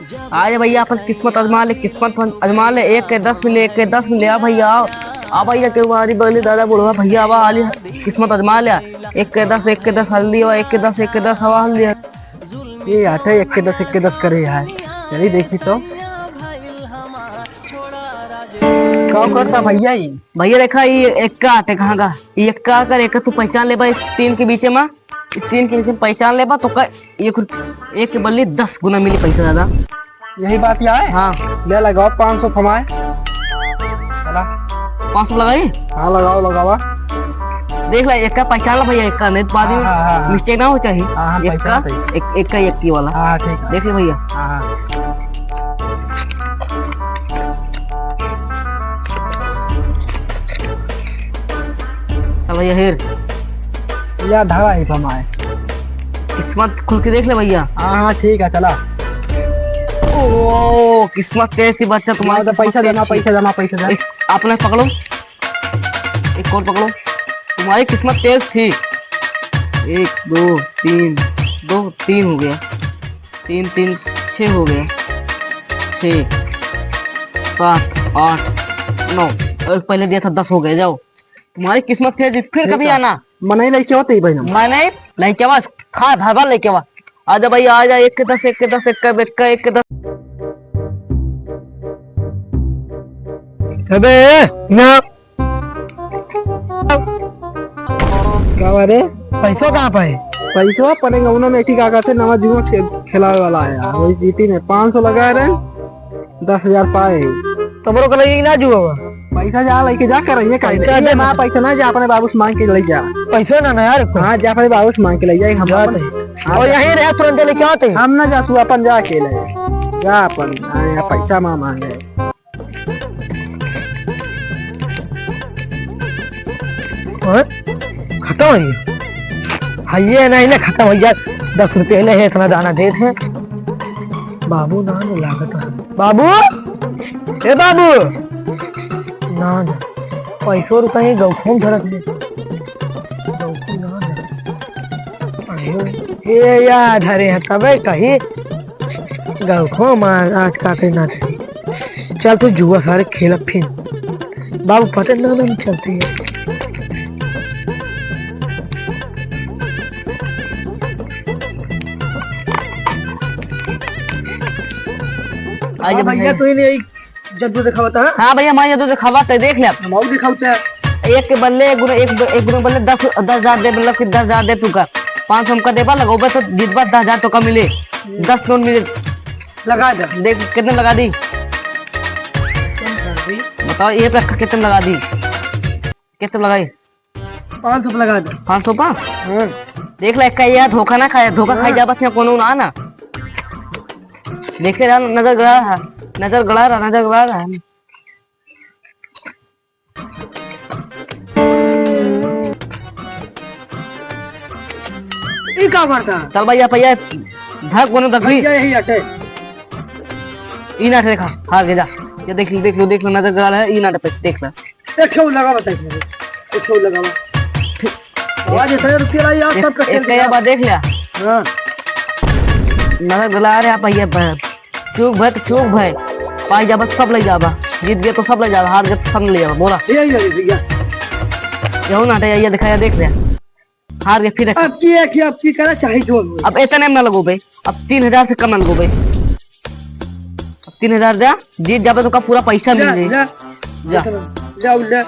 आज भैया अपन किस्मत आजमा ले 1 के 10 मिले 1 के 10 मिले। भैया आ भैया के हमारी बगली दादा बुढ़वा भैया आवा हाली किस्मत आजमा लिया 1 के 10 हल्दी हुआ 1 के 10 हवा हल्दी। ये आटे 1 के 10 करे यार। चलिए देखी तो क्या करता भैया। ये भैया देखा ये 1 का आटे कहाँ का 1 का कर 1 तू पहचान ले भाई 3 के बीच में 3 के बीच में पहचान ले तो का 1 के बदले 10 गुना मिली पैसा दादा। यही बात यहाँ है। हाँ ले लगाओ 500 फमाए। चला 500 लगाई। हाँ लगाओ लगावा। देख ला 1 का पहचान ला भैया 1 का नहीं तो बाद में मिस्टेक ना हो चाहिए। 1 का 1 का 1 की वाला। हाँ ठीक है देख ले भैया। हाँ चल भैया हेर या धारा ही फमाए। किस्मत खुल के देख ले भैया। हाँ ठीक है चला। ओ किस्मत कैसी बच्चा तुम्हारा तो पैसा देना पैसा देना पैसा देना। आपने पकड़ो एक और पकड़ो तुम्हारी किस्मत तेज थी। 1 2 3 2 3 हो गया 3 3 6 हो गया 6 7 8 9 और पहले दिया था 10 हो गए। जाओ तुम्हारी किस्मत तेज फिर कभी आना। मनाई लेके होते भाई मैंने लेके आवा खा भर भर लेके आवा। आजा भैया आजा 1 के 10 1 के 10 1 का बेट का 1 के 10। अबे ना क्या बात है। पैसा कहाँ पाए। पैसा पड़ेगा उन्होंने ठीक आ थे नवा जुआ खिलाने वाला है यार। वही जीती ने 500 लगाए रहे 10,000 पाए। तुम्हारे को लगेगी ना जुआ पैसा जा लेके जा कर रही है पैसा ना जा अपने बाबू से मांग के ले जा। पैसा ना यार। हाँ जा अपने बाबू से मांग के ले जाए हम और यहीं रहे तुरंत लेके आते हम ना जा तू अपन जा के ले जा अपन पैसा माँ मांगे। खत्म है ये नहीं ना खत्म हो गया 10 रुपये ले इतना दाना दे थे। बाबू ना लागत बाबू ए बाबू ना पैसों रुपये गौखों झड़क ये याद हरे तबे कही गौखों मार आज का ना चल तू जुआ सारे खेल फिर बाबू पता ना नहीं चलती है। आइए भैया तू नहीं जद्दू दिखावता है। हाँ भैया हमारे जद्दू दिखावता है देख ले हम दिखावता है। 1 के बदले एक गुना बदले 10,000 दे मतलब कि 10,000 दे तू का 500 हमका देबा लगोबे तो जितबा 10,000 तो का मिले 10 नोट मिले लगा दे। देख कितने लगा दी बताओ ये पे कितने लगा दी कितने लगाई 500 लगा दे 500 पा। देख ले का यार धोखा ना खाया धोखा खाई जा बस कोनो ना ना देखे रहा नजर गड़ा रहा नजर गड़ा रहा ये क्या करता है। चल भैया भैया धक कोनो रख ली यही अटे ई ना देखा हार के जा ये देख लो नजर गड़ा है ई ना पे देख ले एक ठो लगा बता एक ठो लगा आज इतने रुपया लाई यार सब का एक बार देख लिया। हां नजर गड़ा रहा भैया चूक भाई पाई जाबा सब ले जाबा जीत गए तो सब ले जाबा हार गए तो सब ले जाबा बोला यही है भैया यहो ना ये दिखाया देख लिया हार गए फिर अब की करा चाहे जो अब इतने में ना लगो भाई अब 3,000 से कम ना लगो भाई अब 3,000 दे जीत जाबे तो का पूरा पैसा मिल जाए जा ले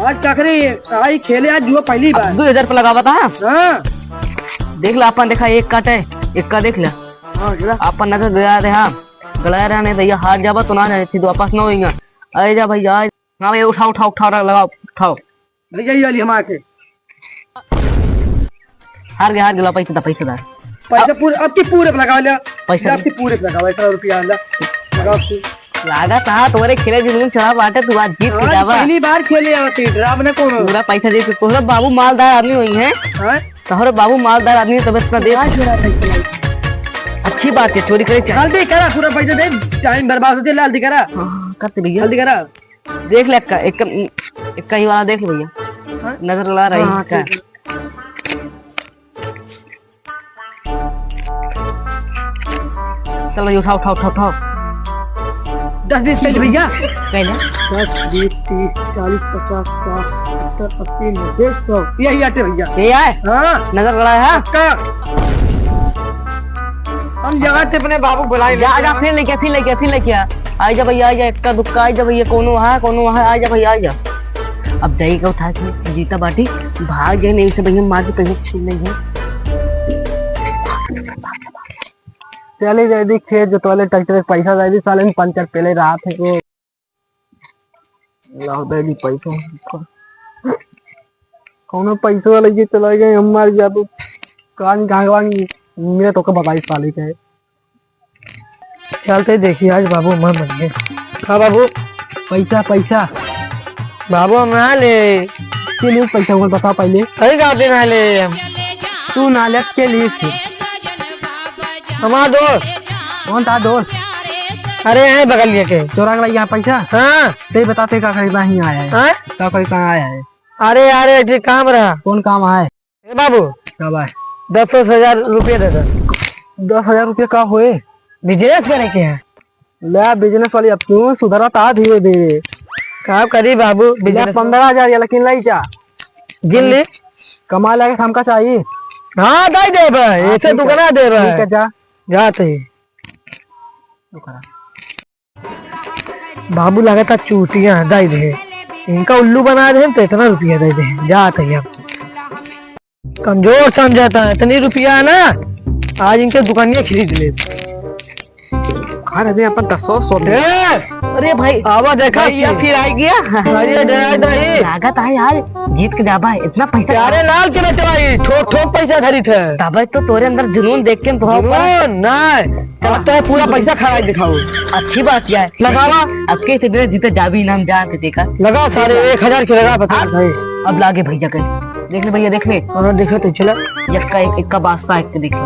आज क्या करे आई खेले आज जुआ पहली बार 2,000 पे लगावा था। हां देख ला अपन देखा 1 काटे 1 का देख लिया। हां अपन नजर गया रहा नहीं भैया हार जाबा तो ना जाने थी तो वापस ना होएगा। अरे जा भैया हां भैया उठाओ लगाओ उठाओ यही वाली हम आके हार गया पैसा दार पैसा पूरे अब की पूरे लगा लिया पैसा अब की पूरे लगा 100 रुपया लगाओ तू लागा था तुम्हारे खेले जुनून चढ़ा बाटे तू आज जीत के जावा पहली बार खेले आती ड्राम ने कौन पूरा पैसा दे तोहरा बाबू मालदार आदमी हुई है तोहरा बाबू मालदार आदमी तब इतना दे छोड़ा पैसा अच्छी बात है चोरी करे जल्दी करा पूरा पैसा दे टाइम बर्बाद होते जल्दी करा करते भैया जल्दी करा देख ले एक ही वाला देख ले भैया नजर लगा रही है चल भैया उठाओ उठाओ उठाओ उठाओ 10-20 पैसे भैया। कहीं ना 10, 20, 30, 40, 50, 60, 70, 80, 90, 100 यही आटे भैया। ये आए हाँ नजर लड़ा है पक्का। हम जगह थे अपने बाबू बुलाए। जा जा फिर लेके आ आई जा भैया, आ जा इक्का दुक्का आई जा भैया, कोनो है आ जा भैया आ जा। अब जाई का उठा के जीता बाटी भाग गए, नहीं से भैया मार के कहीं छीन नहीं है। चले जाए दी खेत जोतवाले ट्रैक्टर पैसा जाए दी साले में पंचर पहले रहा थे को लाओ दे दी पैसा कोनो पैसा वाले जी चला गए हमार जादू कान गांगवान मेरे तो का बताई साले के चलते देखिए आज बाबू मैं बन गए। हाँ बाबू पैसा पैसा बाबू हम ना ले के लिए पैसा को बता पहले सही कहा दे ना ले तू नालक के लिए हमारा दोस्त कौन था दोस्त? अरे है बगल के चोरा गया यहाँ पैसा। हाँ ते बताते का खरीदा ही आया है। हाँ का कोई कहाँ आया है? अरे यार ठीक काम रहा। कौन काम है बाबू? कब आए? 10,000 रुपये दे दे। 10,000 रुपये का हुए? बिजनेस करे के है ले बिजनेस वाली अब क्यों सुधरा था धीरे धीरे काम करी बाबू। बिजनेस 15,000 लेकिन लाई चा गिन ली कमा लगे हमका चाहिए। हाँ दे दे भाई ऐसे दुकाना दे रहा है जा जाते बाबू लगा था चूतियां दे दे इनका उल्लू बना दे तो इतना रुपया दे दे जाते हैं कमजोर समझाता है इतनी रुपया है ना आज इनके दुकानियां खरीद ले खा रहे अपन 10 दे। अरे भाई आवा देखा भैया फिर आ गया। अरे लागत है यार जीत के जाबा इतना पैसा। अरे लाल के बेचवाई ठोक ठोक पैसा खरीद है तब तो तोरे अंदर जुनून देख के नहीं चलता है पूरा पैसा खा दिखाओ। अच्छी बात क्या है लगावा अब के इतने जीते जाबी इनाम जा के देखा लगा सारे 1,000 के लगा बता भाई। अब लागे भैया कर देख ले भैया देख ले और देखो तो चला एक का बादशाह एक देख लो।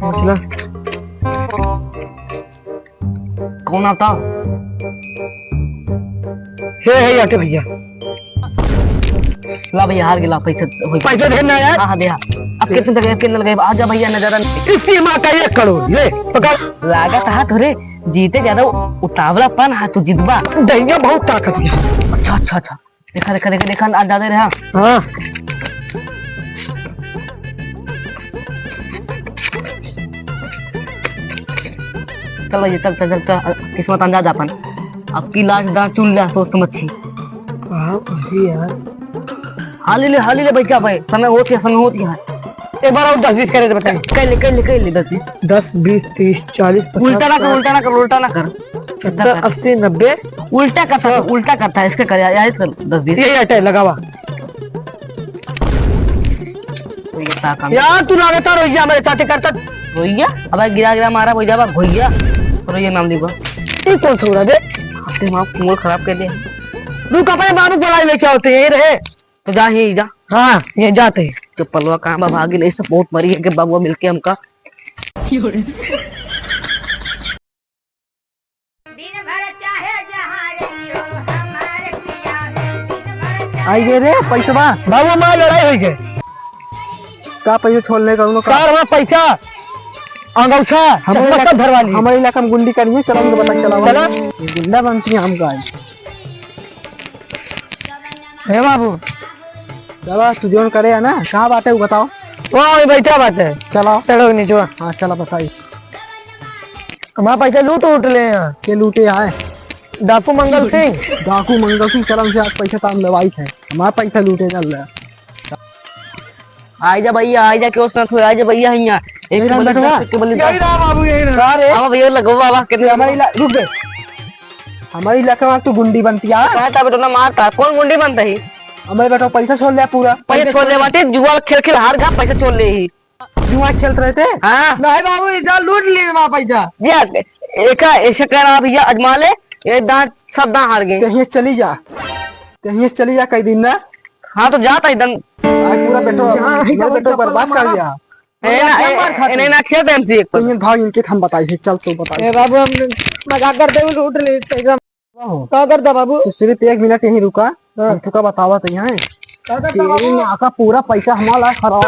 हाँ चला कौन आता है आटे भैया ला भैया हार गिला पैसा पैसा देना यार। हाँ दे अब कितने तक कितने लगे आ जा भैया नजर इसकी माँ का 1 करोड़ ले पकड़ लागत हाथ थोड़े जीते ज्यादा उतावलापन हाथ तू जितबा दैया बहुत ताकत है। अच्छा अच्छा अच्छा देखा देखा देखा देखा अंदाजा रहा। हाँ चल भैया चल चल चल किस्मत अंदाज अपन अब की लाश दांत चुन लिया सोच समझ छी यार हाली ले बच्चा भाई समय हो गया एक बार और 10-20 करे तो बताइए कर ले 10 20 30 40 उल्टा ना कर 70 80 90 उल्टा करता है इसके कर यार इसका 10 20 ये अटे लगावा यार तू लगातार रोइया मेरे साथ करता रोइया अब गिरा मारा भैया रोइया नाम दीबा ये कौन सा हो रहा है आपके मां मूड खराब कर दिया। रुक अपने बाबू बुलाई लेके आओ तो यही रहे तो जा ही जा। हाँ ये जाते हैं चप्पलवा कहाँ भागी नहीं सब बहुत मरी है कि बाबुआ मिलके हमका आई गए रे पैसा बाबू हमारी लड़ाई हुई गए का पैसा छोड़ने का सर हमारा पैसा अंगौछा हमारे इलाका में गुंडी करिए चलो बता चला गुंडा बनती है हमका है बाबू चलो तू जोन करे है ना कहाँ बात है वो बताओ। वहाँ बैठा बात है चलो चलो नीचे। हाँ चलो बताइए हमारा पैसा लूट ले यहाँ के लूटे आए डाकू मंगल सिंह चलो हमसे आज पैसा काम लवाई है हमारा पैसा लूटे चल रहा है। आ जा भैया आ जा क्यों ना थोड़ा आ जा भैया यहाँ एक बाबू भैया लगो बाबा कितने रुक गए हमारे इलाके में तो गुंडी बनती है बेटा मारता कौन गुंडी बनता है हमारे बेटा पैसा छोड़ लिया पूरा पैसा छोड़ ले बाटे जुआ खेल हार गया पैसा छोड़ ले ही जुआ खेलते रहे थे। हाँ नहीं बाबू इधर लूट लिए वहाँ पैसा एक ऐसे कहना भैया अजमा ले ये दांत सब दांत हार गए कहीं से चली जा कई दिन ना। हाँ तो जाता एकदम आज पूरा बेटो बर्बाद कर दिया इन्हें ना खेल दे हमसे एक तो भाग इनके हम बताइए चल तो बताइए बाबू हम मजाक करते हुए लूट ले एकदम क्या करता बाबू सिर्फ 1 मिनट यहीं रुका तुका बतावा तो यहाँ तेरी माँ का पूरा पैसा हमारा खराब